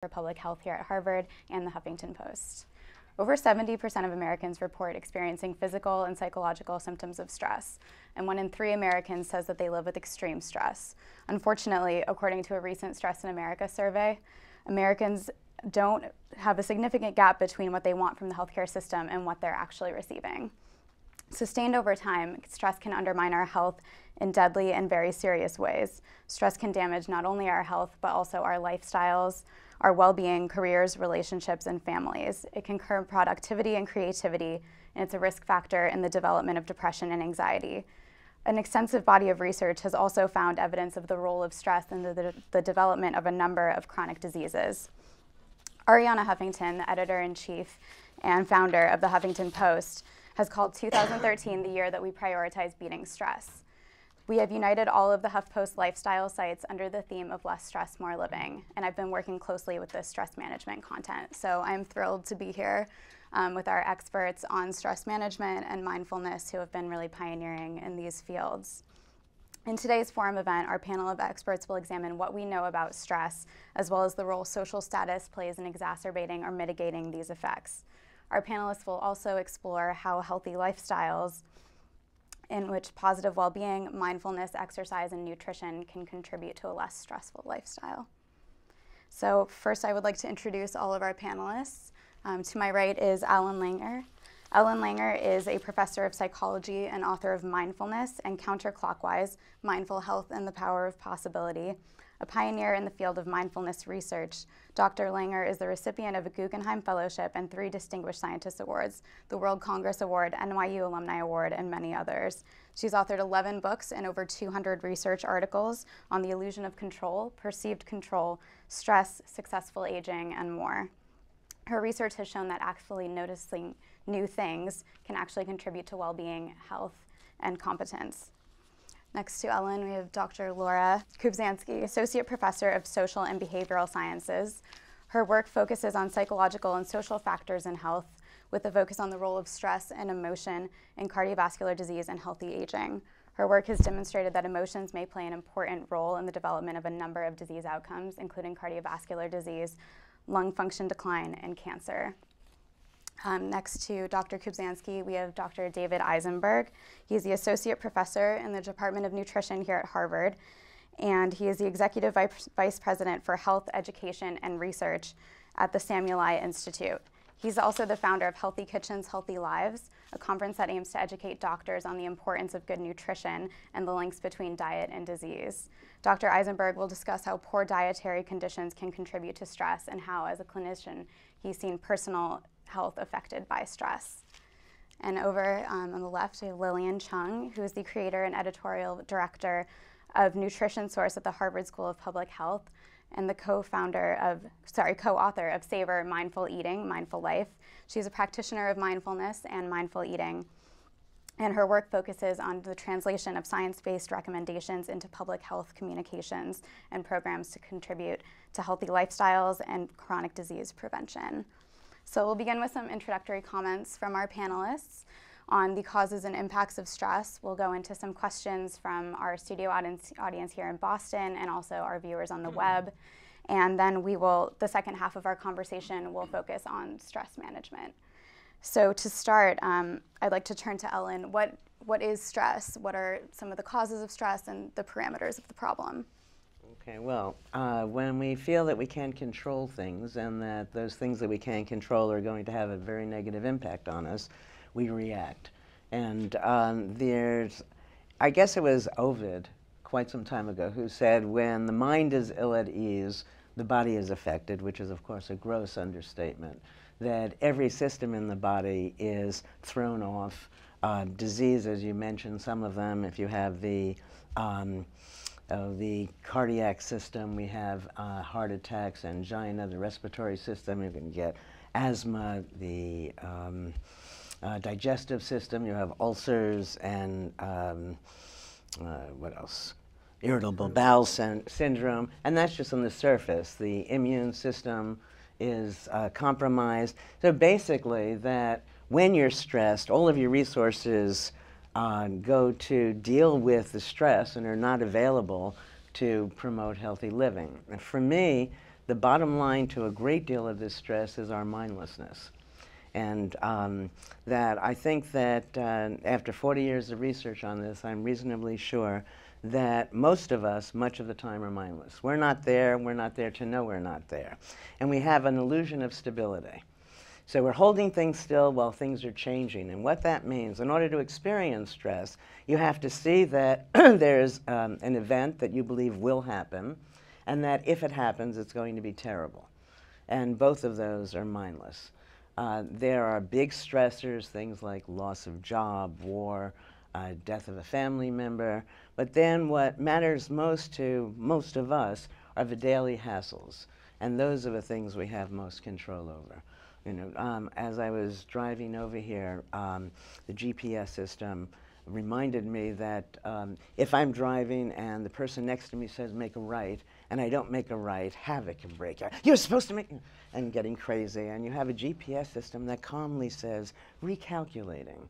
for public health here at Harvard and the Huffington Post. Over 70% of Americans report experiencing physical and psychological symptoms of stress, and 1 in 3 Americans says that they live with extreme stress. Unfortunately, according to a recent Stress in America survey, Americans don't have a significant gap between what they want from the healthcare system and what they're actually receiving. Sustained over time, stress can undermine our health in deadly and very serious ways. Stress can damage not only our health, but also our lifestyles, our well-being, careers, relationships, and families. It can curb productivity and creativity, and it's a risk factor in the development of depression and anxiety. An extensive body of research has also found evidence of the role of stress in the development of a number of chronic diseases. Arianna Huffington, the editor-in-chief and founder of the Huffington Post, has called 2013 the year that we prioritize beating stress. We have united all of the HuffPost lifestyle sites under the theme of less stress, more living, and I've been working closely with this stress management content. So I'm thrilled to be here with our experts on stress management and mindfulness who have been really pioneering in these fields. In today's forum event, our panel of experts will examine what we know about stress, as well as the role social status plays in exacerbating or mitigating these effects. Our panelists will also explore how healthy lifestyles, in which positive well-being, mindfulness, exercise, and nutrition can contribute to a less stressful lifestyle. So first, I would like to introduce all of our panelists. To my right is Ellen Langer. Ellen Langer is a professor of psychology and author of Mindfulness and Counterclockwise, Mindful Health and the Power of Possibility. A pioneer in the field of mindfulness research, Dr. Langer is the recipient of a Guggenheim Fellowship and 3 Distinguished Scientist Awards, the World Congress Award, NYU Alumni Award, and many others. She's authored 11 books and over 200 research articles on the illusion of control, perceived control, stress, successful aging, and more. Her research has shown that actually noticing new things can actually contribute to well-being, health, and competence. Next to Ellen, we have Dr. Laura Kubzansky, Associate Professor of Social and Behavioral Sciences. Her work focuses on psychological and social factors in health, with a focus on the role of stress and emotion in cardiovascular disease and healthy aging. Her work has demonstrated that emotions may play an important role in the development of a number of disease outcomes, including cardiovascular disease, lung function decline, and cancer. Next to Dr. Kubzansky, we have Dr. David Eisenberg. He's the Associate Professor in the Department of Nutrition here at Harvard, and he is the Executive Vice President for Health, Education, and Research at the Samuel I. Institute. He's also the founder of Healthy Kitchens, Healthy Lives, a conference that aims to educate doctors on the importance of good nutrition and the links between diet and disease. Dr. Eisenberg will discuss how poor dietary conditions can contribute to stress and how, as a clinician, he's seen personal health affected by stress. And over on the left, we have Lillian Chung, who is the creator and editorial director of Nutrition Source at the Harvard School of Public Health and the co-author of Savor Mindful Eating, Mindful Life. She's a practitioner of mindfulness and mindful eating, and her work focuses on the translation of science-based recommendations into public health communications and programs to contribute to healthy lifestyles and chronic disease prevention. So we'll begin with some introductory comments from our panelists on the causes and impacts of stress. We'll go into some questions from our studio audience here in Boston and also our viewers on the web. And then the second half of our conversation will focus on stress management. So to start, I'd like to turn to Ellen. What is stress? What are some of the causes of stress and the parameters of the problem? Okay, well, when we feel that we can't control things and that those things that we can't control are going to have a very negative impact on us, we react. And I guess it was Ovid quite some time ago who said, when the mind is ill at ease, the body is affected, which is, of course, a gross understatement, that every system in the body is thrown off. Disease, as you mentioned, some of them, if you have the cardiac system, we have heart attacks, angina, the respiratory system, you can get asthma, the digestive system, you have ulcers, and what else? Irritable bowel syndrome, and that's just on the surface. The immune system is compromised. So basically that when you're stressed, all of your resources go to deal with the stress and are not available to promote healthy living. And for me, the bottom line to a great deal of this stress is our mindlessness. And that I think that after 40 years of research on this, I'm reasonably sure that most of us, much of the time, are mindless. We're not there to know we're not there. And we have an illusion of stability. So we're holding things still while things are changing. And what that means, in order to experience stress, you have to see that there's an event that you believe will happen, and that if it happens, it's going to be terrible. And both of those are mindless. There are big stressors, things like loss of job, war, death of a family member. But then what matters most to most of us are the daily hassles. And those are the things we have most control over. You know, as I was driving over here, the GPS system reminded me that if I'm driving and the person next to me says make a right, and I don't make a right, havoc can break out. You're supposed to make, and getting crazy. And you have a GPS system that calmly says, recalculating.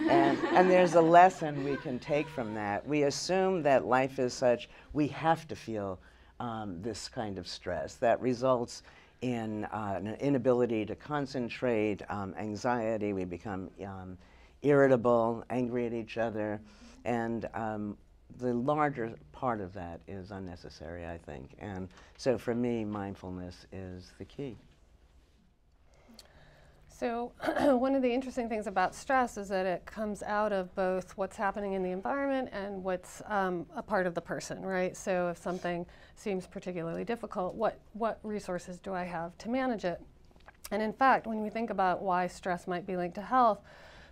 And there's a lesson we can take from that. We assume that life is such, we have to feel this kind of stress that results in an inability to concentrate, anxiety, we become irritable, angry at each other, and the larger part of that is unnecessary, I think. And so for me, mindfulness is the key. So one of the interesting things about stress is that it comes out of both what's happening in the environment and what's a part of the person, right? So if something seems particularly difficult, what resources do I have to manage it? And in fact, when we think about why stress might be linked to health,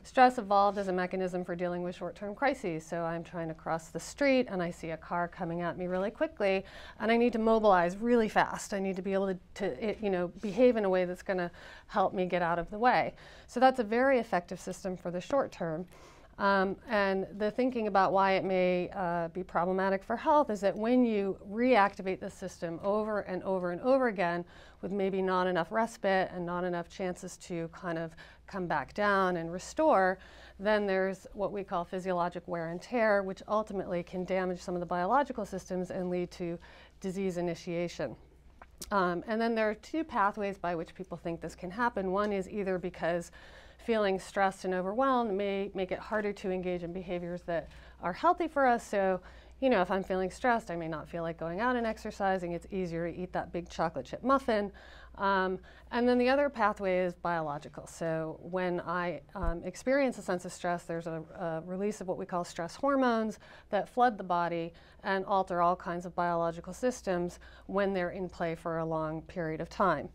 stress evolved as a mechanism for dealing with short-term crises. So I'm trying to cross the street and I see a car coming at me really quickly and I need to mobilize really fast. I need to be able to behave in a way that's going to help me get out of the way. So that's a very effective system for the short term. And the thinking about why it may be problematic for health is that when you reactivate the system over and over and over again with maybe not enough respite and not enough chances to kind of come back down and restore, then there's what we call physiologic wear and tear, which ultimately can damage some of the biological systems and lead to disease initiation. And then there are two pathways by which people think this can happen. One is either because feeling stressed and overwhelmed may make it harder to engage in behaviors that are healthy for us. So, you know, if I'm feeling stressed, I may not feel like going out and exercising. It's easier to eat that big chocolate chip muffin. And then the other pathway is biological. So when I experience a sense of stress, there's a release of what we call stress hormones that flood the body and alter all kinds of biological systems when they're in play for a long period of time.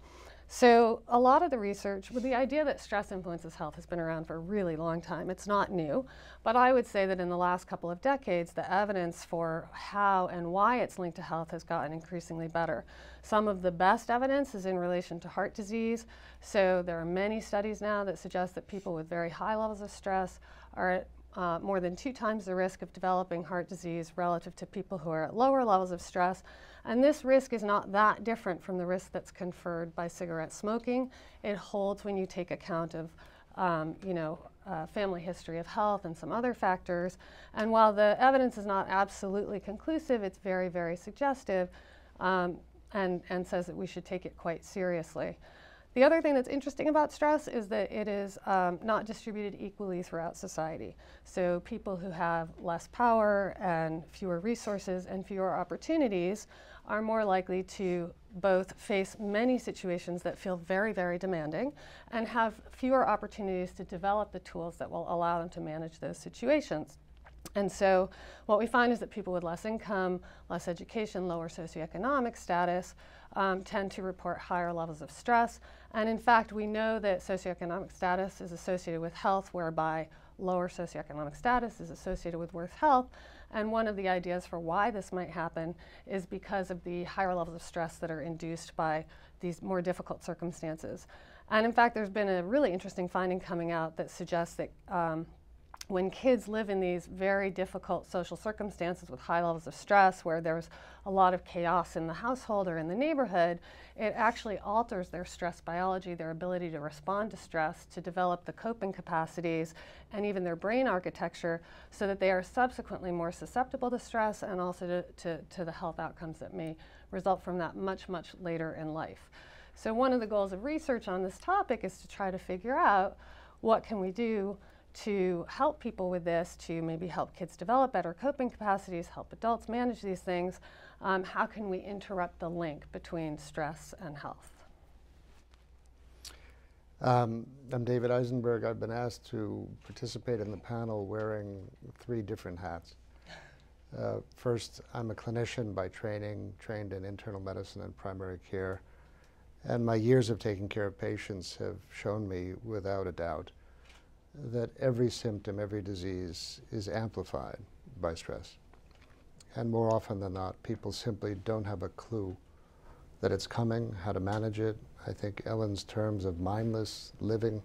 So a lot of the research with the idea that stress influences health has been around for a really long time. It's not new, but I would say that in the last couple of decades, the evidence for how and why it's linked to health has gotten increasingly better. Some of the best evidence is in relation to heart disease. So there are many studies now that suggest that people with very high levels of stress are at more than 2 times the risk of developing heart disease relative to people who are at lower levels of stress. And this risk is not that different from the risk that's conferred by cigarette smoking. It holds when you take account of, family history of health and some other factors. And while the evidence is not absolutely conclusive, it's very, very suggestive and says that we should take it quite seriously. The other thing that's interesting about stress is that it is not distributed equally throughout society. So people who have less power and fewer resources and fewer opportunities are more likely to both face many situations that feel very, very demanding and have fewer opportunities to develop the tools that will allow them to manage those situations. And so what we find is that people with less income, less education, lower socioeconomic status tend to report higher levels of stress. And in fact, we know that socioeconomic status is associated with health, whereby lower socioeconomic status is associated with worse health. And one of the ideas for why this might happen is because of the higher levels of stress that are induced by these more difficult circumstances. And in fact, there's been a really interesting finding coming out that suggests that when kids live in these very difficult social circumstances with high levels of stress, where there's a lot of chaos in the household or in the neighborhood, it actually alters their stress biology, their ability to respond to stress, to develop the coping capacities, and even their brain architecture, so that they are subsequently more susceptible to stress and also to the health outcomes that may result from that much, much later in life. So one of the goals of research on this topic is to try to figure out what can we do to help people with this, to maybe help kids develop better coping capacities, help adults manage these things. How can we interrupt the link between stress and health? I'm David Eisenberg. I've been asked to participate in the panel wearing 3 different hats. First, I'm a clinician by training, trained in internal medicine and primary care. And my years of taking care of patients have shown me, without a doubt, that every symptom, every disease is amplified by stress. And more often than not, people simply don't have a clue that it's coming, how to manage it. I think Ellen's terms of mindless living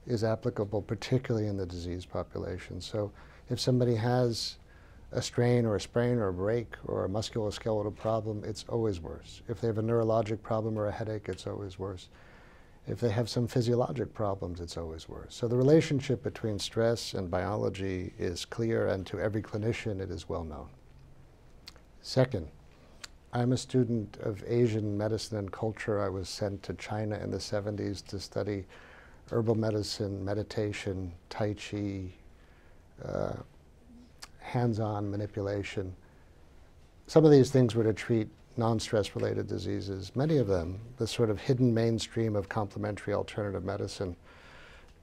is applicable particularly in the disease population. So if somebody has a strain or a sprain or a break or a musculoskeletal problem, it's always worse. If they have a neurologic problem or a headache, it's always worse. If they have some physiologic problems, it's always worse. So the relationship between stress and biology is clear, and to every clinician it is well known. Second, I'm a student of Asian medicine and culture. I was sent to China in the 70s to study herbal medicine, meditation, Tai Chi, hands-on manipulation. Some of these things were to treat non-stress related diseases. Many of them, the sort of hidden mainstream of complementary alternative medicine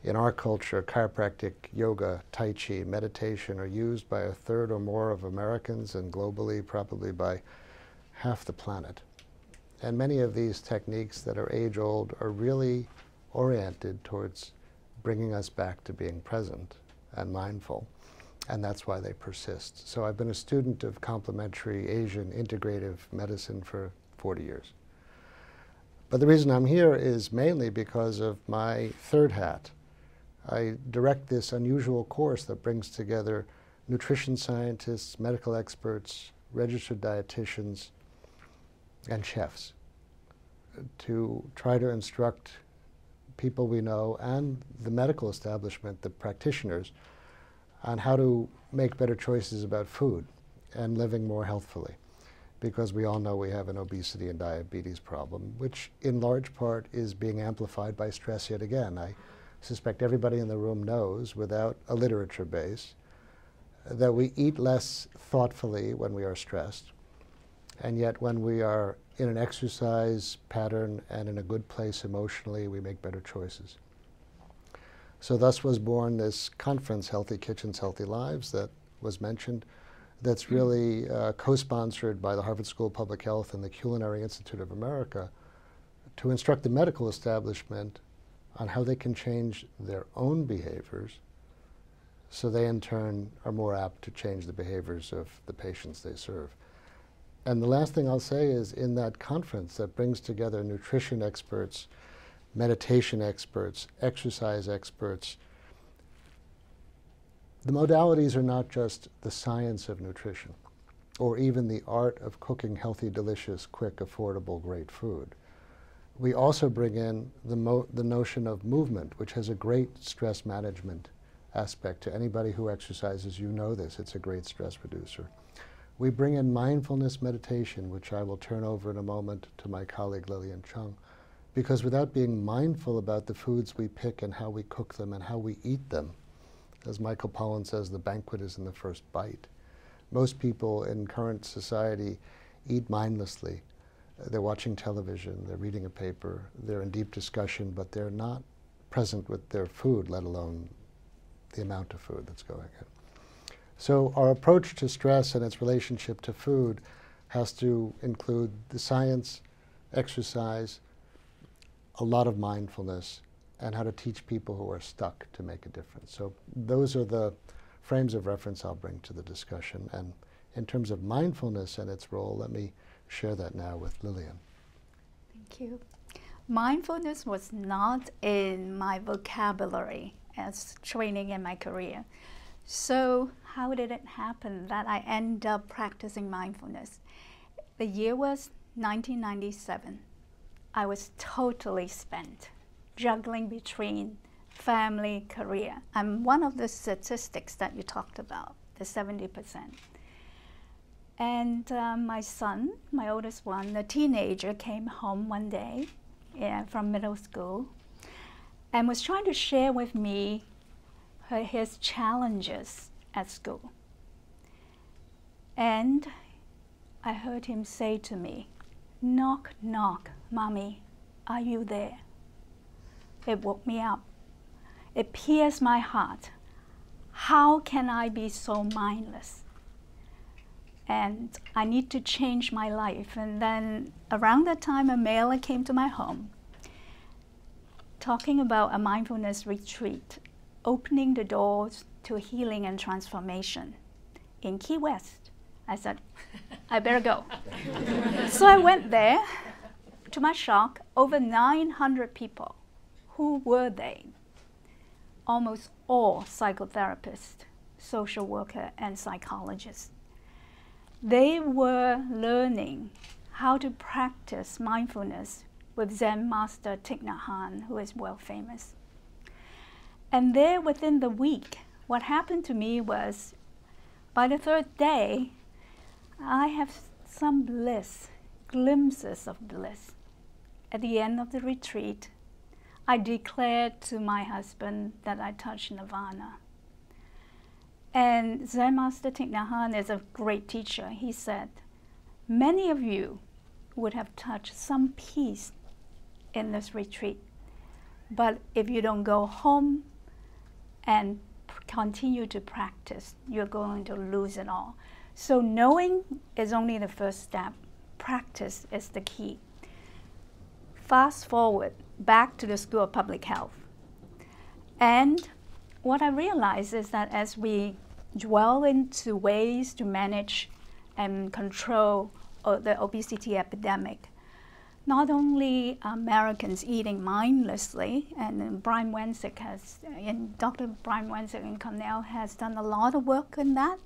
in our culture, chiropractic, yoga, Tai Chi, meditation, are used by 1/3 or more of Americans, and globally probably by half the planet. And many of these techniques that are age-old are really oriented towards bringing us back to being present and mindful. And that's why they persist. So I've been a student of complementary Asian integrative medicine for 40 years. But the reason I'm here is mainly because of my 3rd hat. I direct this unusual course that brings together nutrition scientists, medical experts, registered dietitians, and chefs to try to instruct people we know and the medical establishment, the practitioners, on how to make better choices about food and living more healthfully. Because we all know we have an obesity and diabetes problem, which in large part is being amplified by stress yet again. I suspect everybody in the room knows, without a literature base, that we eat less thoughtfully when we are stressed, and yet when we are in an exercise pattern and in a good place emotionally, we make better choices. So thus was born this conference, Healthy Kitchens, Healthy Lives, that was mentioned, that's really co-sponsored by the Harvard School of Public Health and the Culinary Institute of America to instruct the medical establishment on how they can change their own behaviors so they in turn are more apt to change the behaviors of the patients they serve. And the last thing I'll say is, in that conference that brings together nutrition experts, meditation experts, exercise experts, the modalities are not just the science of nutrition or even the art of cooking healthy, delicious, quick, affordable, great food. We also bring in the notion of movement, which has a great stress management aspect. To anybody who exercises, you know this, it's a great stress reducer. We bring in mindfulness meditation, which I will turn over in a moment to my colleague Lillian Chung, because without being mindful about the foods we pick and how we cook them and how we eat them, as Michael Pollan says, the banquet is in the first bite. Most people in current society eat mindlessly. They're watching television, they're reading a paper, they're in deep discussion, but they're not present with their food, let alone the amount of food that's going in. So our approach to stress and its relationship to food has to include the science, exercise, a lot of mindfulness, and how to teach people who are stuck to make a difference. So those are the frames of reference I'll bring to the discussion. And in terms of mindfulness and its role, let me share that now with Lillian. Thank you. Mindfulness was not in my vocabulary as training in my career. So how did it happen that I ended up practicing mindfulness? The year was 1997. I was totally spent, juggling between family, career. I'm one of the statistics that you talked about, the 70%. And my son, my oldest one, a teenager, came home one day from middle school and was trying to share with me his challenges at school. And I heard him say to me, "Knock, knock, Mommy, are you there?" It woke me up. It pierced my heart. How can I be so mindless? And I need to change my life. And then around that time, a mailer came to my home talking about a mindfulness retreat, opening the doors to healing and transformation in Key West. I said, I better go. So I went there. To my shock, over 900 people. Who were they? Almost all psychotherapists, social workers, and psychologists. They were learning how to practice mindfulness with Zen master Thich Nhat Hanh, who is world famous. And there within the week, what happened to me was, by the third day, I have some bliss, glimpses of bliss. At the end of the retreat, I declared to my husband that I touched nirvana. And Zen Master Thich Nhat Hanh is a great teacher. He said, many of you would have touched some peace in this retreat, but if you don't go home and continue to practice, you're going to lose it all. So knowing is only the first step. Practice is the key. Fast forward back to the School of Public Health. And what I realized is that as we dwell into ways to manage and control the obesity epidemic, not only Americans eating mindlessly, and Brian Wensick has, and Dr. Brian Wensick in Cornell has done a lot of work in that.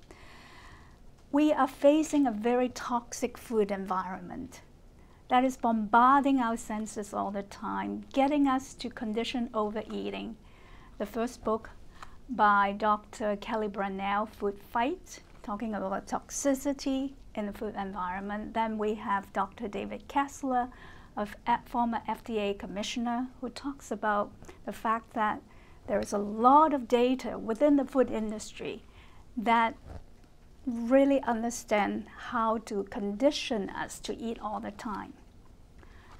We are facing a very toxic food environment that is bombarding our senses all the time, getting us to condition overeating. The first book by Dr. Kelly Brownell, Food Fight, talking about toxicity in the food environment. Then we have Dr. David Kessler, a former FDA commissioner, who talks about the fact that there is a lot of data within the food industry that really understand how to condition us to eat all the time.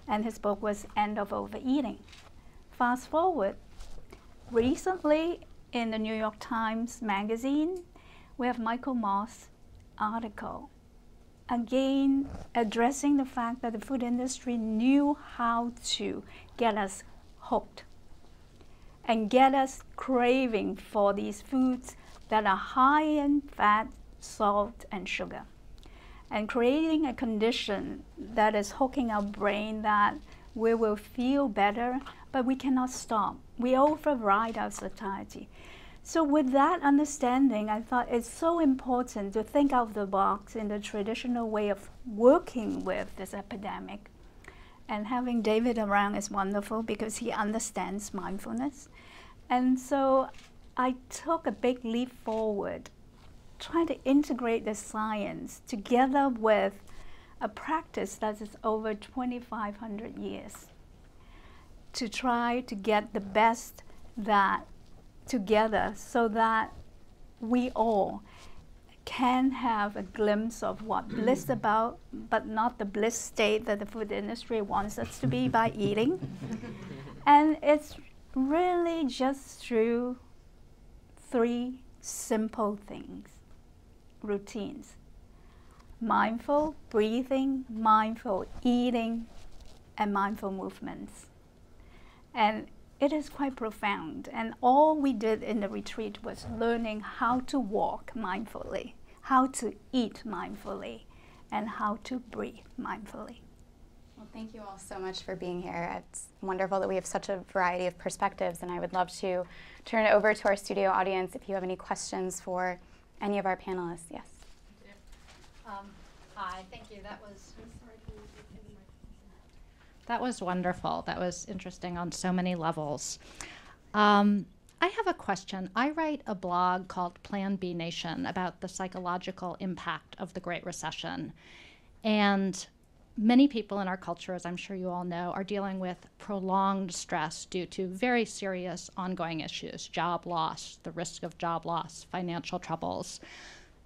And his book was End of Overeating. Fast forward, recently in the New York Times magazine, we have Michael Moss' article, again addressing the fact that the food industry knew how to get us hooked and get us craving for these foods that are high in fat, salt, and sugar, and creating a condition that is hooking our brain that we will feel better, but we cannot stop. We override our satiety. So with that understanding, I thought it's so important to think out of the box in the traditional way of working with this epidemic. And having David around is wonderful because he understands mindfulness. And so I took a big leap forward, trying to integrate the science together with a practice that is over 2,500 years to try to get the best that together so that we all can have a glimpse of what bliss is about, but not the bliss state that the food industry wants us to be by eating. And it's really just through 3 simple things, routines: mindful breathing, mindful eating, and mindful movements. And it is quite profound. And all we did in the retreat was learning how to walk mindfully, how to eat mindfully, and how to breathe mindfully. Well, thank you all so much for being here. It's wonderful that we have such a variety of perspectives, and I would love to turn it over to our studio audience if you have any questions for any of our panelists. Yes. Hi, thank you. That was wonderful. That was interesting on so many levels. I have a question. I write a blog called Plan B Nation about the psychological impact of the Great Recession. And many people in our culture, as I'm sure you all know, are dealing with prolonged stress due to very serious ongoing issues, job loss, the risk of job loss, financial troubles.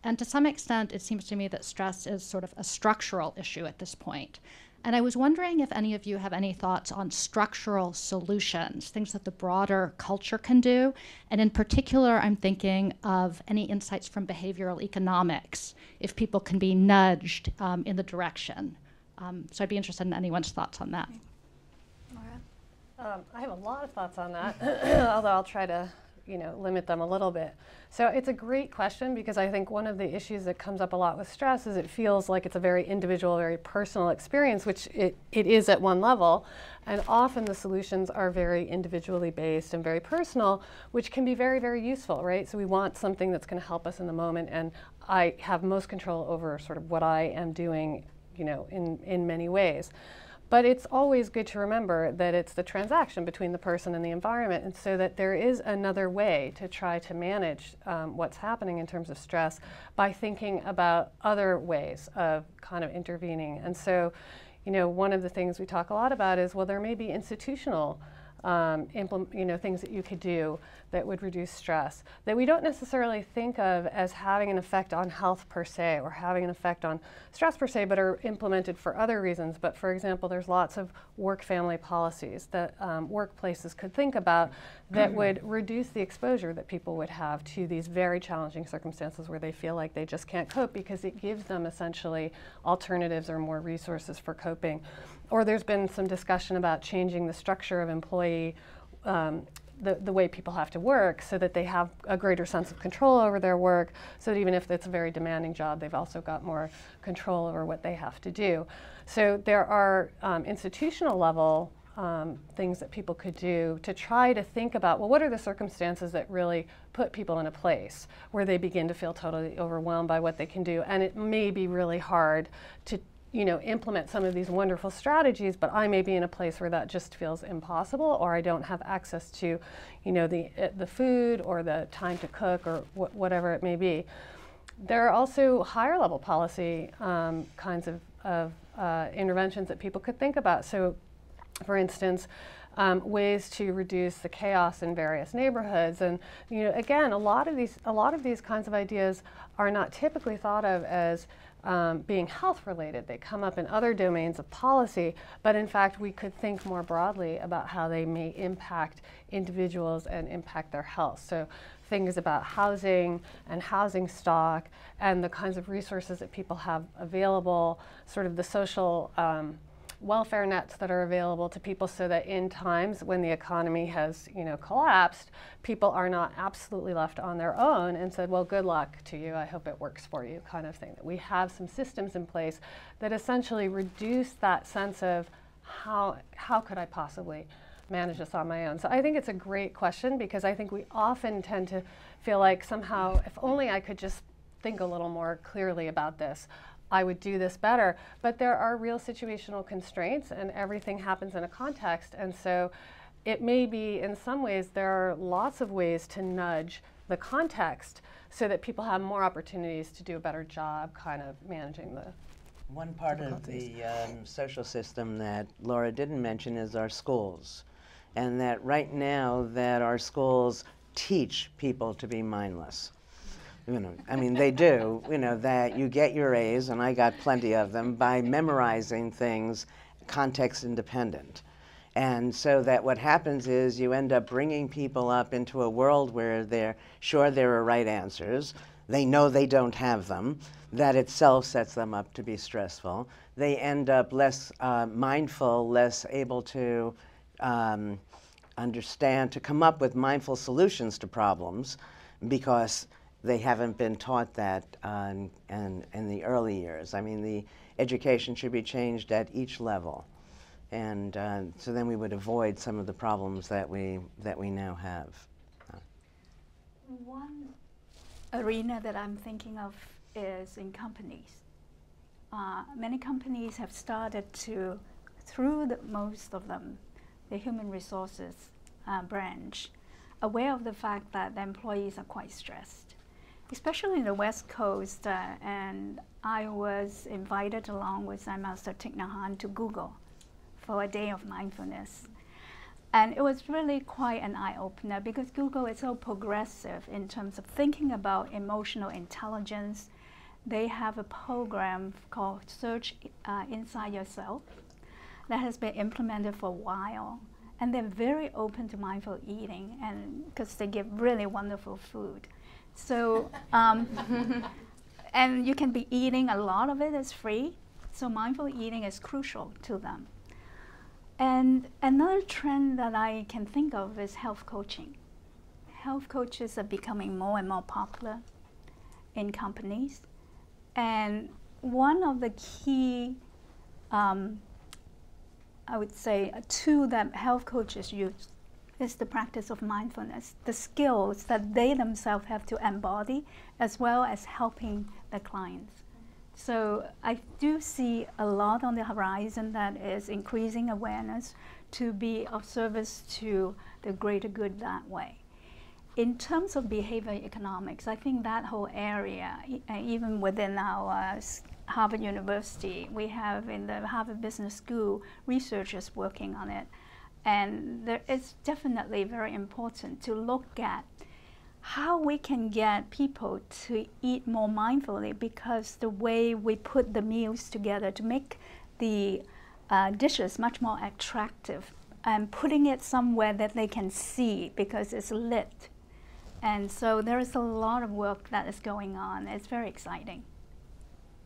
And to some extent, it seems to me that stress is sort of a structural issue at this point. And I was wondering if any of you have any thoughts on structural solutions, things that the broader culture can do. And in particular, I'm thinking of any insights from behavioral economics, if people can be nudged in the direction. So I'd be interested in anyone's thoughts on that. I have a lot of thoughts on that, although I'll try to limit them a little bit. So it's a great question, because I think one of the issues that comes up a lot with stress is it feels like it's a very individual, very personal experience, which it is at one level. And often the solutions are very individually based and very personal, which can be very, very useful, right? So we want something that's going to help us in the moment, and I have most control over sort of what I am doing, in many ways. But it's always good to remember that it's the transaction between the person and the environment, and so that there is another way to try to manage what's happening in terms of stress by thinking about other ways of kind of intervening. And so, one of the things we talk a lot about is, well, there may be institutional things that you could do that would reduce stress that we don't necessarily think of as having an effect on health per se or having an effect on stress per se, but are implemented for other reasons. But for example, there's lots of work-family policies that workplaces could think about that would reduce the exposure that people would have to these very challenging circumstances where they feel like they just can't cope, because it gives them essentially alternatives or more resources for coping. Or there's been some discussion about changing the structure of employee, the way people have to work, so that they have a greater sense of control over their work, so that even if it's a very demanding job, they've also got more control over what they have to do. So there are institutional level things that people could do to try to think about, well, what are the circumstances that really put people in a place where they begin to feel totally overwhelmed by what they can do. And it may be really hard to implement some of these wonderful strategies, but I may be in a place where that just feels impossible, or I don't have access to, the food or the time to cook or whatever it may be. There are also higher level policy kinds of interventions that people could think about. So, for instance, ways to reduce the chaos in various neighborhoods, and again, a lot of these kinds of ideas are not typically thought of as being health related. They come up in other domains of policy, but in fact we could think more broadly about how they may impact individuals and impact their health. So things about housing and housing stock and the kinds of resources that people have available, sort of the social welfare nets that are available to people, so that in times when the economy has collapsed, people are not absolutely left on their own and said, well, good luck to you, I hope it works for you, kind of thing. That we have some systems in place that essentially reduce that sense of how could I possibly manage this on my own. So I think it's a great question, because I think we often tend to feel like somehow, if only I could just think a little more clearly about this, I would do this better. But there are real situational constraints, and everything happens in a context. And so it may be, in some ways, there are lots of ways to nudge the context so that people have more opportunities to do a better job kind of managing the One part of the social system that Laura didn't mention is our schools. And that right now that our schools teach people to be mindless. I mean, they do, that you get your A's, and I got plenty of them, by memorizing things context independent. And so that what happens is you end up bringing people up into a world where they're sure there are right answers. They know they don't have them. That itself sets them up to be stressful. They end up less mindful, less able to understand, to come up with mindful solutions to problems, because they haven't been taught that in the early years. I mean, the education should be changed at each level. And so then we would avoid some of the problems that we now have. One arena that I'm thinking of is in companies. Many companies have started to, through most of them, the human resources branch, aware of the fact that the employees are quite stressed, especially in the West Coast. And I was invited along with Master Thich Nhat Hanh to Google for a day of mindfulness. And it was really quite an eye-opener because Google is so progressive in terms of thinking about emotional intelligence. They have a program called Search Inside Yourself that has been implemented for a while. And they're very open to mindful eating, and because they give really wonderful food. So, and you can be eating, a lot of it is free. So mindful eating is crucial to them. And another trend that I can think of is health coaching. Health coaches are becoming more and more popular in companies. And one of the key, I would say, a tool that health coaches use is the practice of mindfulness, the skills that they themselves have to embody, as well as helping the clients. So I do see a lot on the horizon that is increasing awareness to be of service to the greater good that way. In terms of behavioral economics, I think that whole area, even within our Harvard University, we have in the Harvard Business School researchers working on it. And there is definitely very important to look at how we can get people to eat more mindfully, because the way we put the meals together to make the dishes much more attractive and putting it somewhere that they can see because it's lit. And so there is a lot of work that is going on. It's very exciting.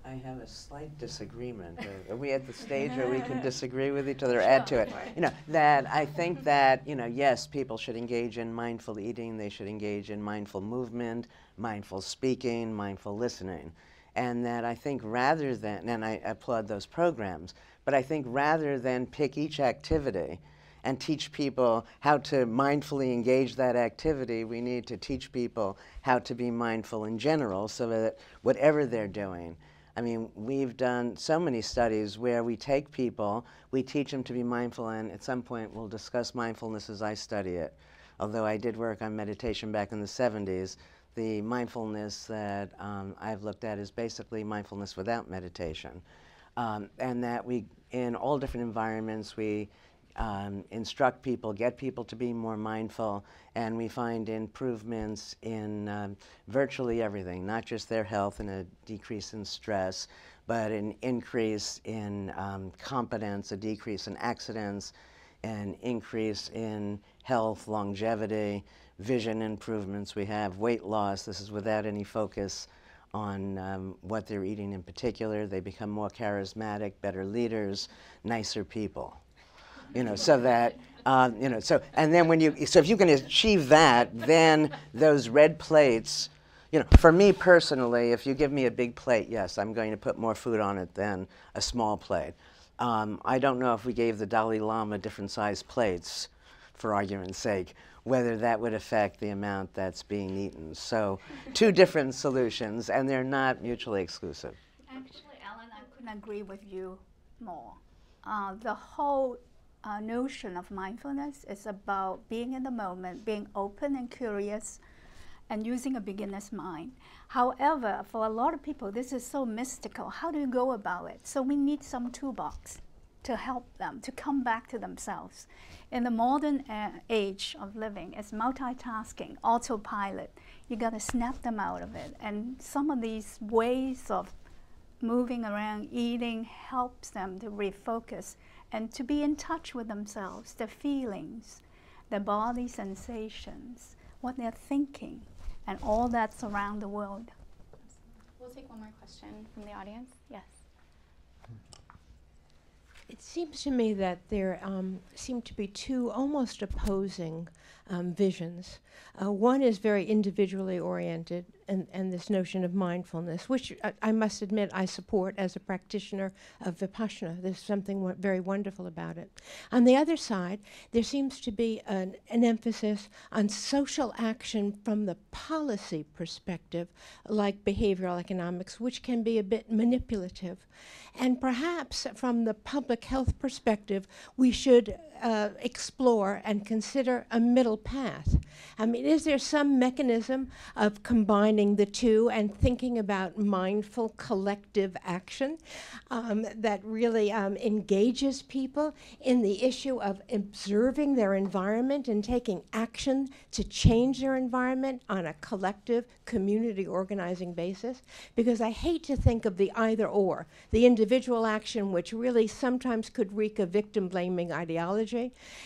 I have a slight disagreement. Are we at the stage where we can disagree with each other or add to it? You know, that I think that, you know, yes, people should engage in mindful eating. They should engage in mindful movement, mindful speaking, mindful listening. And that I think rather than, and I applaud those programs, but I think rather than pick each activity and teach people how to mindfully engage that activity, we need to teach people how to be mindful in general, so that whatever they're doing, I mean, we've done so many studies where we take people, we teach them to be mindful, and at some point we'll discuss mindfulness as I study it. Although I did work on meditation back in the 70s, the mindfulness that I've looked at is basically mindfulness without meditation. And that we, in all different environments, we instruct people, get people to be more mindful, and we find improvements in virtually everything, not just their health and a decrease in stress, but an increase in competence, a decrease in accidents, an increase in health, longevity, vision improvements. We have weight loss. This is without any focus on what they're eating in particular. They become more charismatic, better leaders, nicer people. You know, so that, you know, so, and then when you, so if you can achieve that, then those red plates, you know, for me personally, if you give me a big plate, yes, I'm going to put more food on it than a small plate. I don't know if we gave the Dalai Lama different sized plates, for argument's sake, whether that would affect the amount that's being eaten. So, two different solutions, and they're not mutually exclusive. Actually, Ellen, I couldn't agree with you more. The whole notion of mindfulness is about being in the moment, being open and curious, and using a beginner's mind. However, for a lot of people, this is so mystical. How do you go about it? So we need some toolbox to help them to come back to themselves. In the modern age of living, it's multitasking, autopilot. You got to snap them out of it. And some of these ways of moving around, eating, helps them to refocus and to be in touch with themselves, their feelings, their body sensations, what they're thinking, and all that's around the world. We'll take one more question from the audience. Yes. It seems to me that there seem to be two almost opposing visions. One is very individually oriented, and this notion of mindfulness, which I must admit I support as a practitioner of Vipassana. There's something very wonderful about it. On the other side, there seems to be an emphasis on social action from the policy perspective, like behavioral economics, which can be a bit manipulative. And perhaps from the public health perspective, we should explore and consider a middle path. I mean, is there some mechanism of combining the two and thinking about mindful collective action that really engages people in the issue of observing their environment and taking action to change their environment on a collective community organizing basis? Because I hate to think of the either or, the individual action, which really sometimes could reek of victim blaming ideology,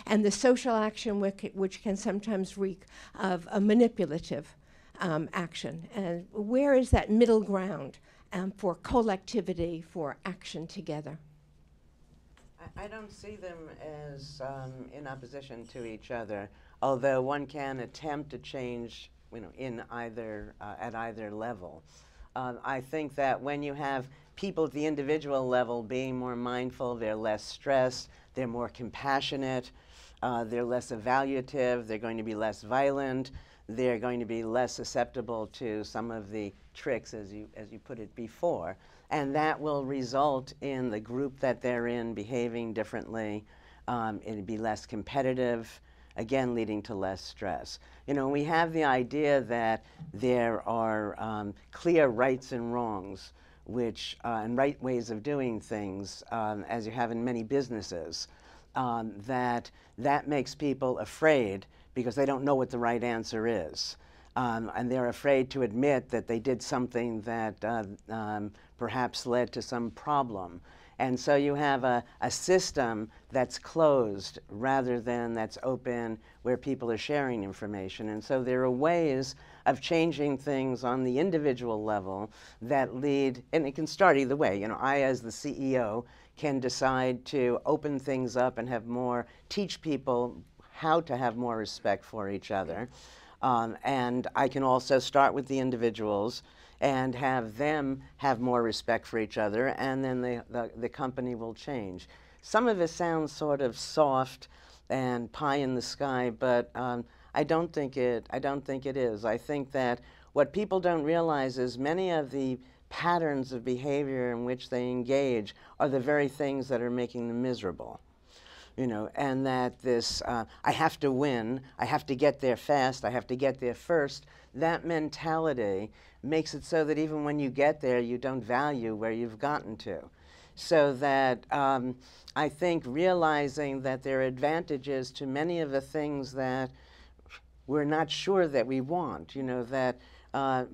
and the social action which can sometimes reek of a manipulative action. And where is that middle ground for collectivity, for action together? I don't see them as in opposition to each other, although one can attempt to change, in either at either level. I think that when you have people at the individual level being more mindful, they're less stressed, they're more compassionate, they're less evaluative, they're going to be less violent, they're going to be less susceptible to some of the tricks, as you put it before. And that will result in the group that they're in behaving differently. It'll be less competitive, again, leading to less stress. We have the idea that there are clear rights and wrongs, and right ways of doing things, as you have in many businesses, that makes people afraid because they don't know what the right answer is. And they're afraid to admit that they did something that perhaps led to some problem. And so you have a system that's closed rather than that's open, where people are sharing information. And so there are ways of changing things on the individual level that lead, and it can start either way. I, as the CEO, can decide to open things up and teach people how to have more respect for each other. And I can also start with the individuals and have them have more respect for each other, and then the company will change. Some of it sounds sort of soft and pie in the sky, but I don't think it is. I think that what people don't realize is many of the patterns of behavior in which they engage are the very things that are making them miserable. And that this, I have to win, I have to get there fast, I have to get there first, that mentality makes it so that even when you get there, you don't value where you've gotten to. So that I think realizing that there are advantages to many of the things that we're not sure that we want, that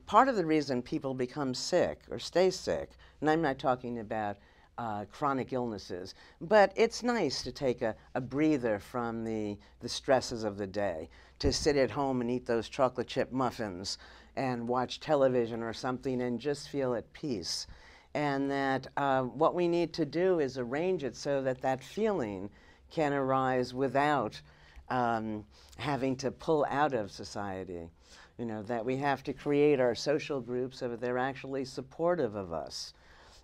part of the reason people become sick or stay sick, and I'm not talking about chronic illnesses, but it's nice to take a breather from the stresses of the day, to sit at home and eat those chocolate chip muffins and watch television or something and just feel at peace. And that what we need to do is arrange it so that that feeling can arise without having to pull out of society. That we have to create our social groups so that they're actually supportive of us.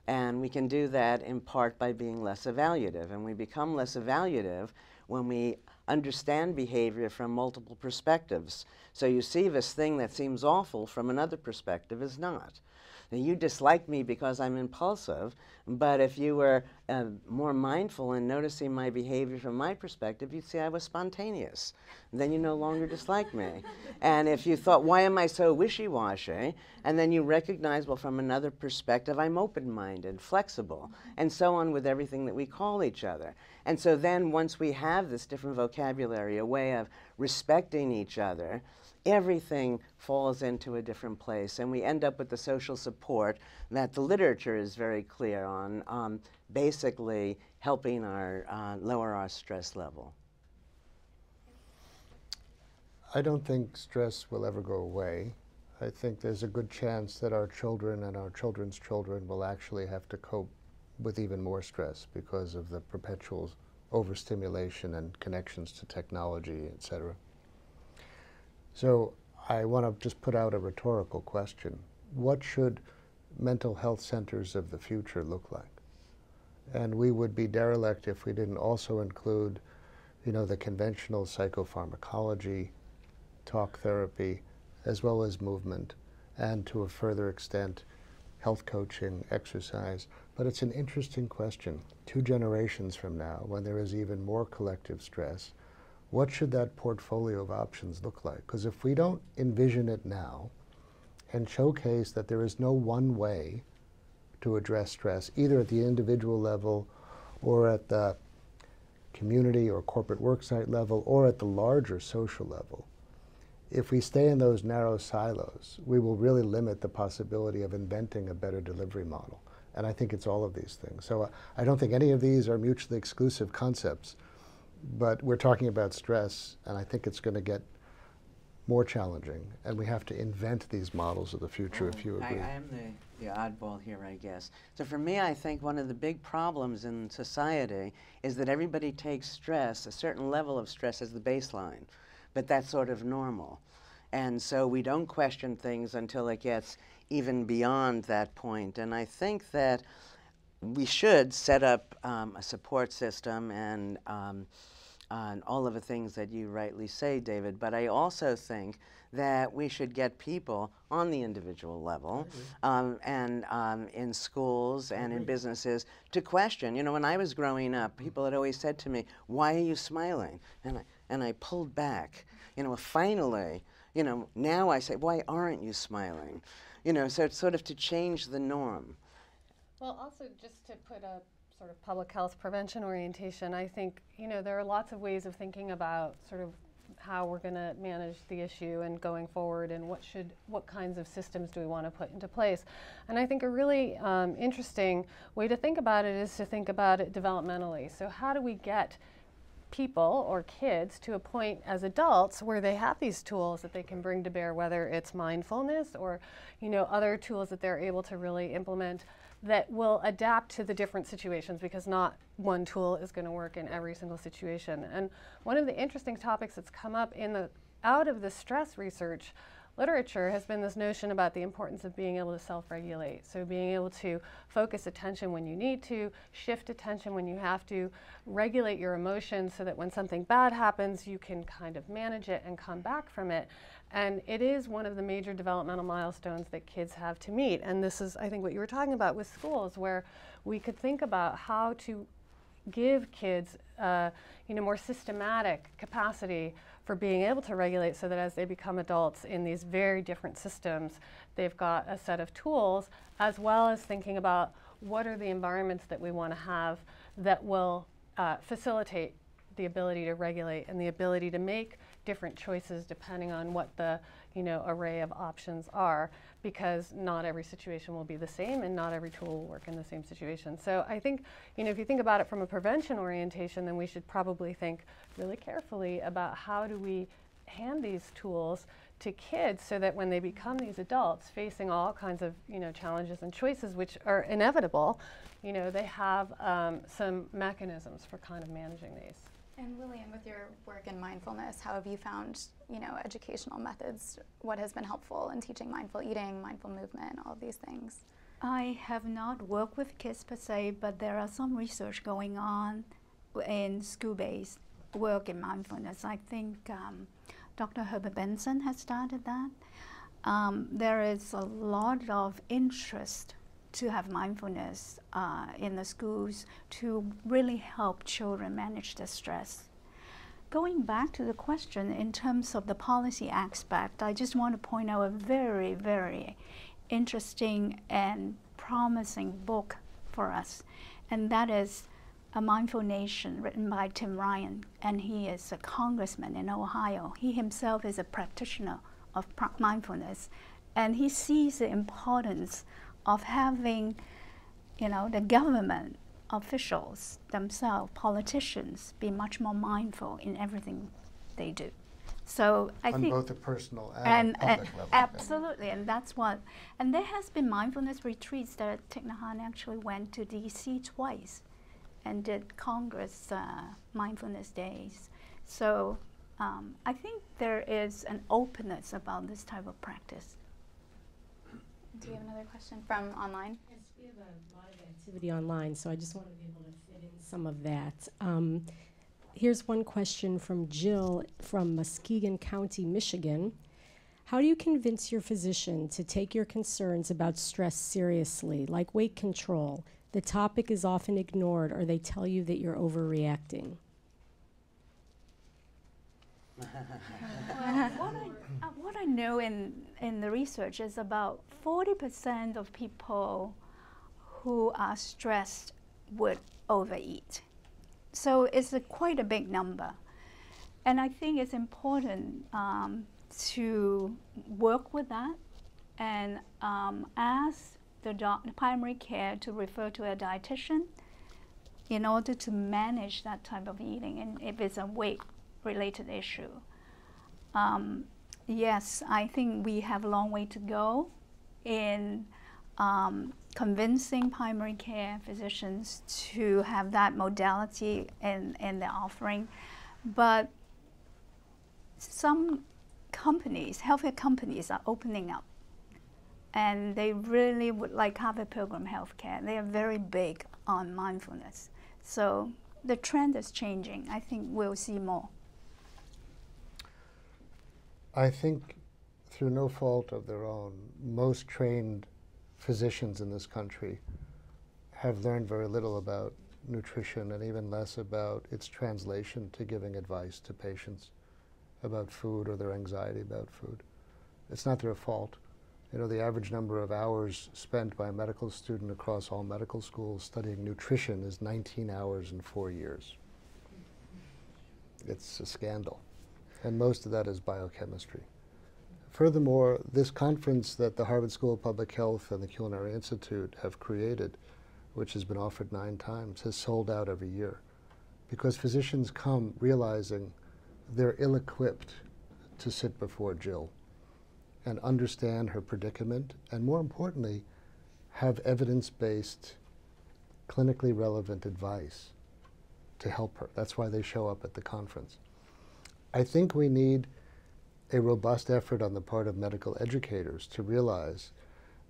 And we can do that in part by being less evaluative. And we become less evaluative when we understand behavior from multiple perspectives. So you see this thing that seems awful from another perspective is not. Now, you dislike me because I'm impulsive, but if you were more mindful and noticing my behavior from my perspective, you'd see I was spontaneous. And then you no longer dislike me. And if you thought, why am I so wishy-washy? And then you recognize, well, from another perspective, I'm open-minded, flexible, and so on with everything that we call each other. And so then once we have this different vocabulary, a way of respecting each other, everything falls into a different place, and we end up with the social support that the literature is very clear on, basically helping lower our stress level. I don't think stress will ever go away. I think there's a good chance that our children and our children's children will actually have to cope with even more stress because of the perpetual overstimulation and connections to technology, etc. So I want to just put out a rhetorical question. What should mental health centers of the future look like? And we would be derelict if we didn't also include, the conventional psychopharmacology, talk therapy, as well as movement, and to a further extent, health coaching, exercise. But it's an interesting question. 2 generations from now, when there is even more collective stress, what should that portfolio of options look like? Because if we don't envision it now and showcase that there is no one way to address stress, either at the individual level or at the community or corporate worksite level or at the larger social level, if we stay in those narrow silos, we will really limit the possibility of inventing a better delivery model. And I think it's all of these things. So I don't think any of these are mutually exclusive concepts, but we're talking about stress, and I think it's going to get more challenging, and we have to invent these models of the future, if you agree. I am the oddball here, I guess. So for me, I think one of the big problems in society is that everybody takes stress, a certain level of stress, as the baseline, but that's sort of normal. And so we don't question things until it gets even beyond that point. And I think that we should set up a support system and all of the things that you rightly say, David. But I also think that we should get people on the individual level and in schools and in businesses to question. When I was growing up, people had always said to me, "Why are you smiling?" And I pulled back. Finally, now I say, "Why aren't you smiling?" So it's sort of to change the norm. Well, also just to put a sort of public health prevention orientation, I think, there are lots of ways of thinking about sort of how we're going to manage the issue and going forward, and what kinds of systems do we want to put into place. And I think a really interesting way to think about it is to think about it developmentally. So how do we get people or kids to a point as adults where they have these tools that they can bring to bear, whether it's mindfulness or other tools that they're able to really implement that will adapt to the different situations, because not one tool is going to work in every single situation. And one of the interesting topics that's come up out of the stress research literature has been this notion about the importance of being able to self-regulate. So being able to focus attention when you need to, shift attention when you have to, regulate your emotions so that when something bad happens, you can kind of manage it and come back from it. And it is one of the major developmental milestones that kids have to meet. And this is, I think, what you were talking about with schools, where we could think about how to give kids more systematic capacity for being able to regulate, so that as they become adults in these very different systems, they've got a set of tools, as well as thinking about what are the environments that we want to have that will facilitate the ability to regulate and the ability to make different choices depending on what the array of options are, because not every situation will be the same and not every tool will work in the same situation. So I think, if you think about it from a prevention orientation, then we should probably think really carefully about how do we hand these tools to kids so that when they become these adults facing all kinds of challenges and choices which are inevitable, they have some mechanisms for kind of managing these. And Lillian, with your work in mindfulness, how have you found, educational methods? What has been helpful in teaching mindful eating, mindful movement, all of these things? I have not worked with kids per se, but there are some research going on in school-based work in mindfulness. I think Dr. Herbert Benson has started that. There is a lot of interest to have mindfulness in the schools to really help children manage the stress. Going back to the question in terms of the policy aspect, I just want to point out a very, very interesting and promising book for us, and that is A Mindful Nation, written by Tim Ryan, and he is a congressman in Ohio. He himself is a practitioner of mindfulness, and he sees the importance of having, the government officials themselves, politicians, be much more mindful in everything they do. So I think on both a personal and public level. Absolutely, and that's what. And there has been mindfulness retreats that Thich Nhat Hanh actually went to D.C. twice, and did Congress mindfulness days. So I think there is an openness about this type of practice. Do you have another question from online? Yes, we have a lot of activity online, so I just want to be able to fit in some of that. Here's one question from Jill from Muskegon County, Michigan. How do you convince your physician to take your concerns about stress seriously, like weight control? The topic is often ignored, or they tell you that you're overreacting. What I know in the research is about 40% of people who are stressed would overeat. So it's quite a big number. And I think it's important to work with that and ask the primary care to refer to a dietitian in order to manage that type of eating, and if it's a weight-related issue. Yes, I think we have a long way to go in convincing primary care physicians to have that modality in their offering. But some companies, healthcare companies, are opening up. And they really would like Harvard Pilgrim Healthcare. They are very big on mindfulness. So the trend is changing. I think we'll see more. I think through no fault of their own, most trained physicians in this country have learned very little about nutrition and even less about its translation to giving advice to patients about food or their anxiety about food. It's not their fault. You know, the average number of hours spent by a medical student across all medical schools studying nutrition is 19 hours in 4 years. It's a scandal. And most of that is biochemistry. Furthermore, this conference that the Harvard School of Public Health and the Culinary Institute have created, which has been offered 9 times, has sold out every year because physicians come realizing they're ill-equipped to sit before Jill and understand her predicament, and more importantly, have evidence-based, clinically relevant advice to help her. That's why they show up at the conference. I think we need a robust effort on the part of medical educators to realize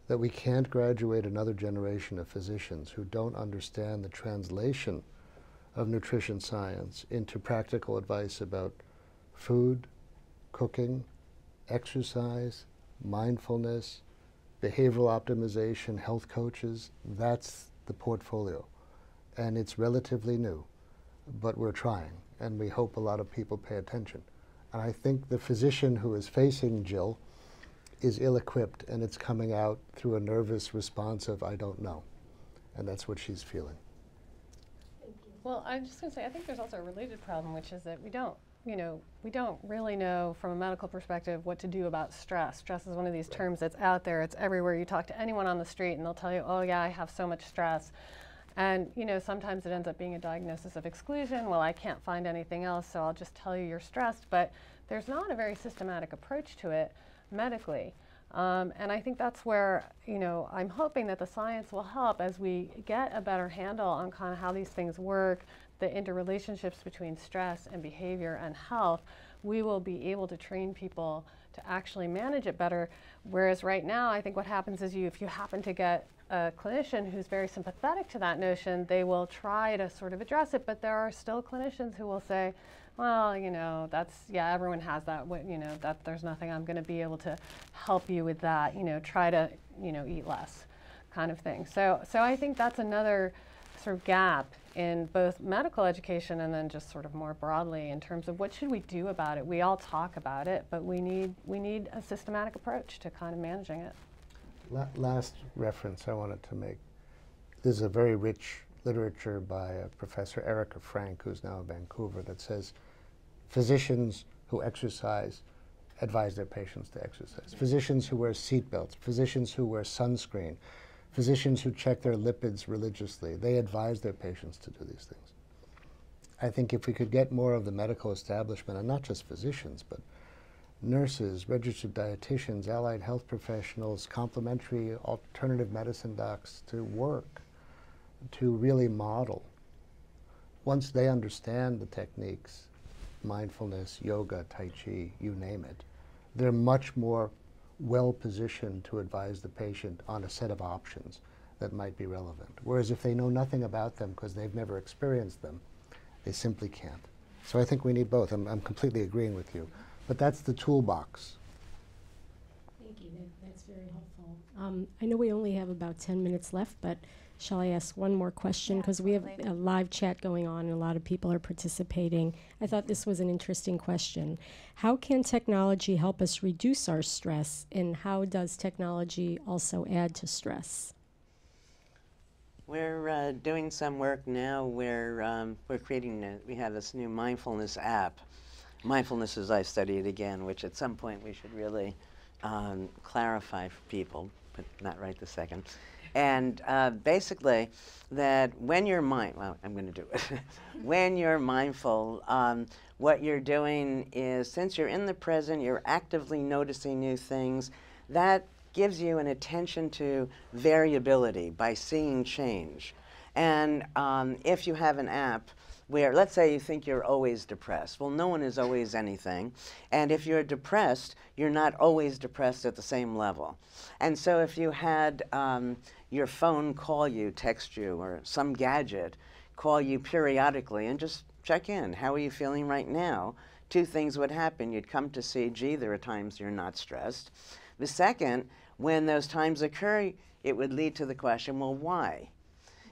that we can't graduate another generation of physicians who don't understand the translation of nutrition science into practical advice about food, cooking, exercise, mindfulness, behavioral optimization, health coaches. That's the portfolio. And it's relatively new, but we're trying, and we hope a lot of people pay attention. And I think the physician who is facing Jill is ill-equipped, and it's coming out through a nervous response of, I don't know. And that's what she's feeling. Well, I'm just going to say, I think there's also a related problem, which is that we don't really know from a medical perspective what to do about stress. Stress is one of these terms that's out there. It's everywhere. You talk to anyone on the street and they'll tell you, oh yeah, I have so much stress. And sometimes it ends up being a diagnosis of exclusion. Well, I can't find anything else, so I'll just tell you you're stressed. But there's not a very systematic approach to it medically. And I think that's where, I'm hoping that the science will help as we get a better handle on kind of how these things work, the interrelationships between stress and behavior and health. We will be able to train people to actually manage it better. Whereas right now, I think what happens is if you happen to get a clinician who's very sympathetic to that notion, they will try to sort of address it, but there are still clinicians who will say, well, everyone has that, that there's nothing I'm going to be able to help you with that, try to, eat less kind of thing. So I think that's another sort of gap in both medical education and then just sort of more broadly in terms of what should we do about it. We all talk about it, but we need a systematic approach to kind of managing it. Last reference I wanted to make. There's a very rich literature by Professor Erica Frank, who's now in Vancouver, that says physicians who exercise advise their patients to exercise. Physicians who wear seatbelts, physicians who wear sunscreen, physicians who check their lipids religiously, they advise their patients to do these things. I think if we could get more of the medical establishment, and not just physicians, but nurses, registered dietitians, allied health professionals, complementary alternative medicine docs to work, to really model. Once they understand the techniques, mindfulness, yoga, tai chi, you name it, they're much more well-positioned to advise the patient on a set of options that might be relevant. Whereas if they know nothing about them because they've never experienced them, they simply can't. So I think we need both. I'm completely agreeing with you. But that's the toolbox. Thank you. That's very helpful. I know we only have about 10 minutes left, but shall I ask one more question? Because we have a live chat going on and a lot of people are participating. I thought this was an interesting question. How can technology help us reduce our stress, and how does technology also add to stress? We're doing some work now where we're creating, we have this new mindfulness app. Mindfulness as I study it again, which at some point we should really clarify for people, but not right this second. And basically, that when you're well, I'm going to do it. When you're mindful, what you're doing is, since you're in the present, you're actively noticing new things. That gives you an attention to variability by seeing change. And if you have an app where, let's say you think you're always depressed. Well, no one is always anything. And if you're depressed, you're not always depressed at the same level. And so if you had your phone call you, text you, or some gadget call you periodically and just check in. How are you feeling right now? Two things would happen. You'd come to see, gee, there are times you're not stressed. The second, when those times occur, it would lead to the question, well, why?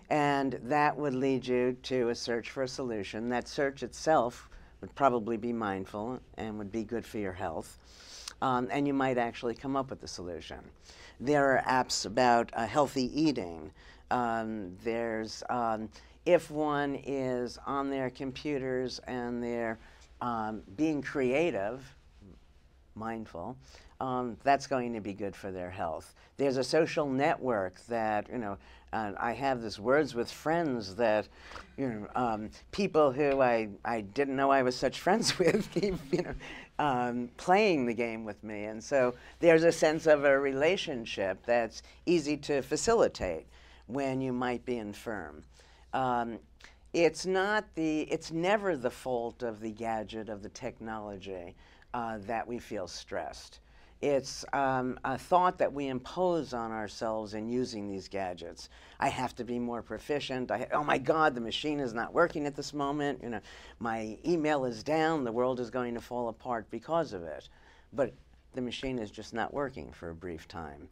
And that would lead you to a search for a solution. That search itself would probably be mindful and would be good for your health. And you might actually come up with a solution. There are apps about healthy eating. If one is on their computers and they're being creative, mindful, that's going to be good for their health. There's a social network that, I have this Words with Friends that, people who I didn't know I was such friends with keep, playing the game with me. And so there's a sense of a relationship that's easy to facilitate when you might be infirm. It's never the fault of the gadget, of the technology, that we feel stressed. It's a thought that we impose on ourselves in using these gadgets. I have to be more proficient. Oh my God, the machine is not working at this moment. My email is down. The world is going to fall apart because of it. But the machine is just not working for a brief time.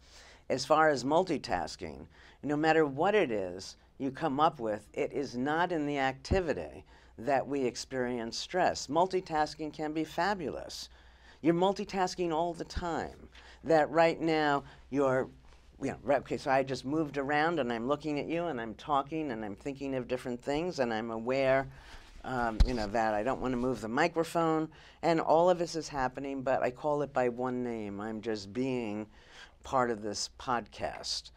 As far as multitasking, no matter what it is you come up with, it is not in the activity that we experience stress. Multitasking can be fabulous. You're multitasking all the time. That right now you're, okay, so I just moved around and I'm looking at you and I'm talking and I'm thinking of different things and I'm aware, that I don't want to move the microphone, and all of this is happening, but I call it by one name. I'm just being part of this podcast.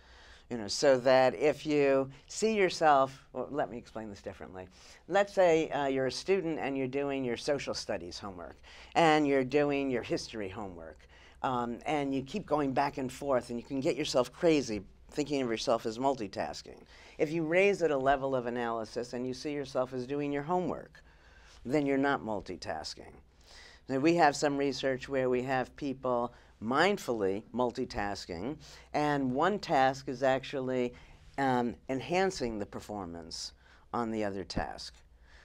So that if you see yourself, well, let me explain this differently. Let's say you're a student and you're doing your social studies homework and you're doing your history homework, and you keep going back and forth and you can get yourself crazy thinking of yourself as multitasking. If you raise it a level of analysis and you see yourself as doing your homework, then you're not multitasking. Now, we have some research where we have people mindfully multitasking, and one task is actually enhancing the performance on the other task.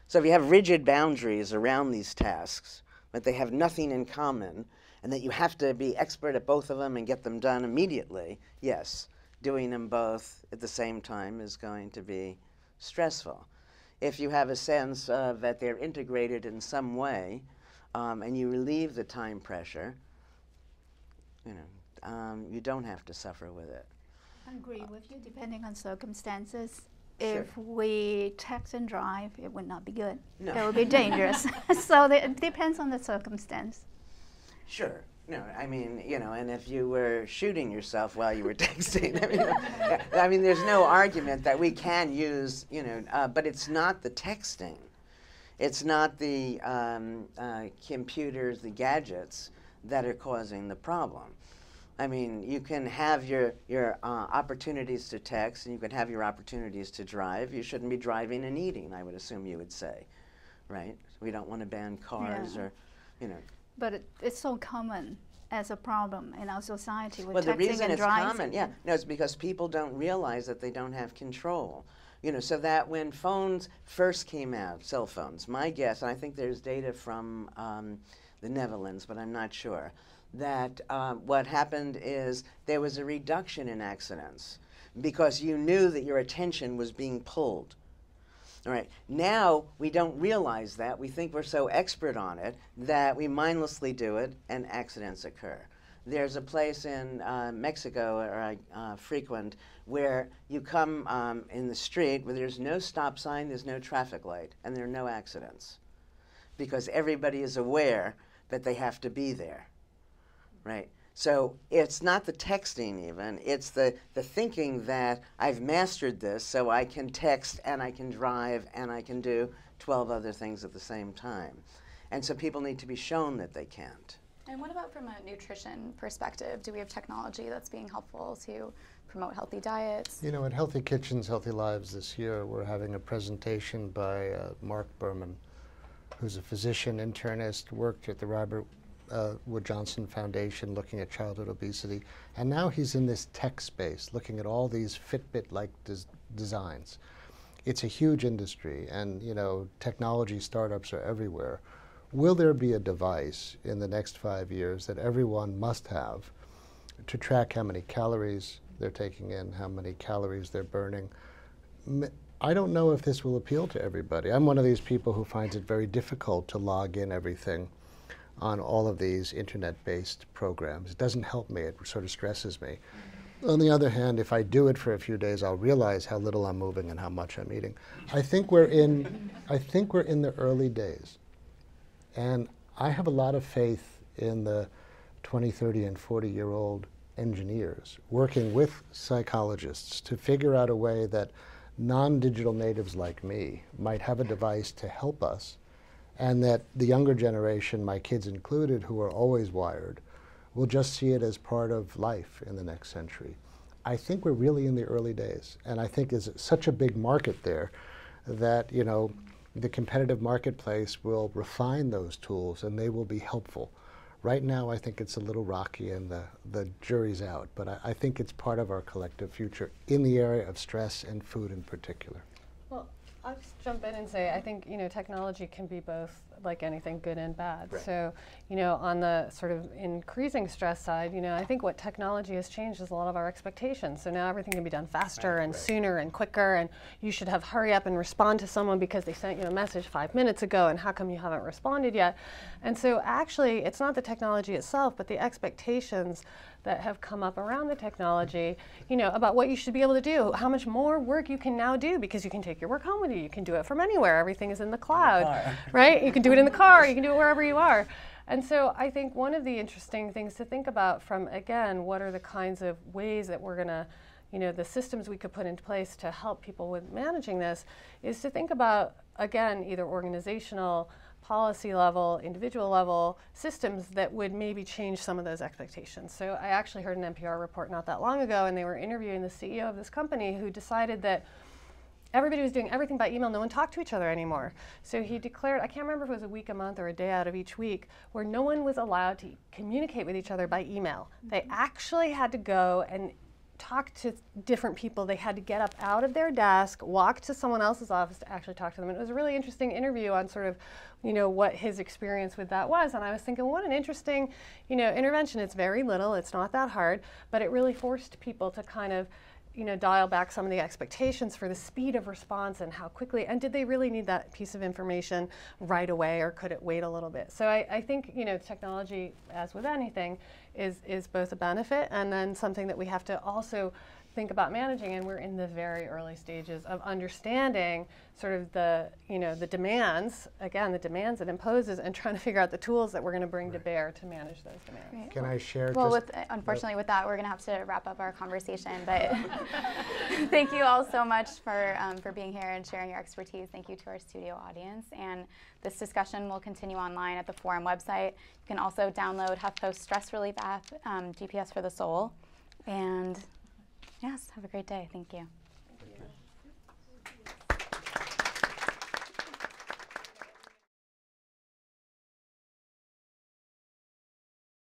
So if you have rigid boundaries around these tasks, but they have nothing in common, and that you have to be expert at both of them and get them done immediately, yes, doing them both at the same time is going to be stressful. If you have a sense that they're integrated in some way, and you relieve the time pressure, you don't have to suffer with it. I agree with you, depending on circumstances. Sure. If we text and drive, it would not be good. No. It would be dangerous. So it depends on the circumstance. Sure. No, I mean, and if you were shooting yourself while you were texting, there's no argument that we can use, but it's not the texting. It's not the computers, the gadgets that are causing the problem. I mean, you can have your opportunities to text, and you can have your opportunities to drive. You shouldn't be driving and eating, I would assume you would say, right? We don't want to ban cars or, you know. But it's so common as a problem in our society with Well, the texting reason and it's driving. common, yeah, no, it's because people don't realize that they don't have control. You know, so that when phones first came out, cell phones, my guess, and I think there's data from the Netherlands, but I'm not sure, that what happened is there was a reduction in accidents because you knew that your attention was being pulled. All right, now we don't realize that. We think we're so expert on it that we mindlessly do it and accidents occur. There's a place in Mexico where I frequent where you come in the street where there's no stop sign, there's no traffic light, and there are no accidents because everybody is aware that they have to be there, right? So it's not the texting even, it's the thinking that I've mastered this so I can text and I can drive and I can do 12 other things at the same time. And so people need to be shown that they can't. And what about from a nutrition perspective? Do we have technology that's being helpful to promote healthy diets? You know, at Healthy Kitchens, Healthy Lives this year, we're having a presentation by Mark Berman, who's a physician internist, worked at the Robert Wood Johnson Foundation looking at childhood obesity, and now he's in this tech space looking at all these Fitbit-like designs. It's a huge industry, and you know, technology startups are everywhere. Will there be a device in the next 5 years that everyone must have to track how many calories they're taking in, how many calories they're burning? I don't know if this will appeal to everybody. I'm one of these people who finds it very difficult to log in everything on all of these internet-based programs. It doesn't help me, it sort of stresses me. On the other hand, if I do it for a few days, I'll realize how little I'm moving and how much I'm eating. I think we're in the early days. And I have a lot of faith in the 20, 30, and 40-year-old engineers working with psychologists to figure out a way that non-digital natives like me might have a device to help us, and that the younger generation, my kids included, who are always wired, will just see it as part of life in the next century. I think we're really in the early days, and I think there's such a big market there that, you know, the competitive marketplace will refine those tools and they will be helpful. Right now, I think it's a little rocky and the jury's out, but I think it's part of our collective future in the area of stress and food in particular. Well, I'll just jump in and say, I think, you know, technology can be both, like anything, good and bad. Right. So, you know, on the sort of increasing stress side, you know, I think what technology has changed is a lot of our expectations. So now everything can be done faster and sooner and quicker, and you should have hurry up and respond to someone because they sent you a message 5 minutes ago, and how come you haven't responded yet? And so actually, it's not the technology itself, but the expectations that have come up around the technology, you know, about what you should be able to do, how much more work you can now do because you can take your work home with you, you can do it from anywhere, everything is in the cloud, right? You can do it in the car, you can do it wherever you are. And so I think one of the interesting things to think about from, again, what are the kinds of ways that we're gonna, you know, the systems we could put into place to help people with managing this, is to think about, again, either organizational, policy level, individual level systems that would maybe change some of those expectations. So I actually heard an NPR report not that long ago, and they were interviewing the CEO of this company who decided that everybody was doing everything by email, no one talked to each other anymore. So he declared, I can't remember if it was a week, a month, or a day out of each week, where no one was allowed to communicate with each other by email. They actually had to go and talk to different people. They had to get up out of their desk, walk to someone else's office to actually talk to them. And it was a really interesting interview on sort of, you know, what his experience with that was. And I was thinking, what an interesting, you know, intervention. It's very little, it's not that hard, but it really forced people to kind of, you know, dial back some of the expectations for the speed of response and how quickly, and did they really need that piece of information right away, or could it wait a little bit? So I think, you know, technology, as with anything, is both a benefit and then something that we have to also think about managing, and we're in the very early stages of understanding sort of the, you know, the demands, again, the demands it imposes, and trying to figure out the tools that we're going to bring to bear to manage those demands. Right. Can I share Well, just unfortunately, with that, we're going to have to wrap up our conversation. But thank you all so much for being here and sharing your expertise. Thank you to our studio audience. And this discussion will continue online at the forum website. You can also download HuffPost's stress relief app, GPS for the Soul. And yes, have a great day. Thank you.